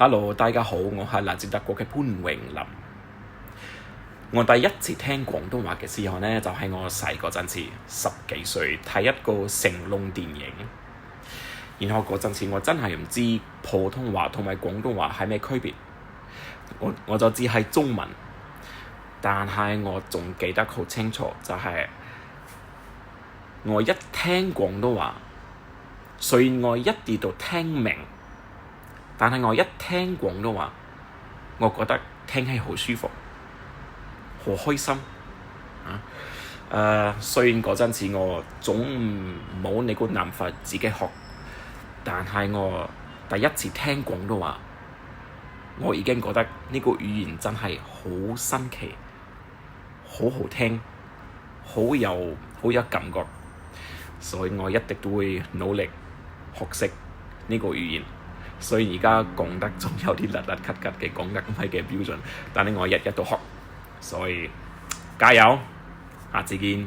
Hello，大家好，我係來自德國嘅潘永林。我第一次聽廣東話嘅時候呢，就係我細嗰陣時10幾歲睇一個成龍電影，然後嗰陣時我真係唔知普通話同埋廣東話係咩區別，我就知係中文，但係我仲記得好清楚，就係我一聽廣東話，雖然我一啲都聽唔明。但係我一聽廣東話，我覺得聽起好舒服，好開心雖然嗰陣時我總冇你個諗法自己學，但係我第一次聽廣東話，我已經覺得呢個語言真係好新奇，好好聽，好有感覺，所以我一定都會努力學識呢個語言。所以而家講得仲有啲甩甩咳咳嘅，講得唔係幾標準，但係我日日都學，所以加油，下次見。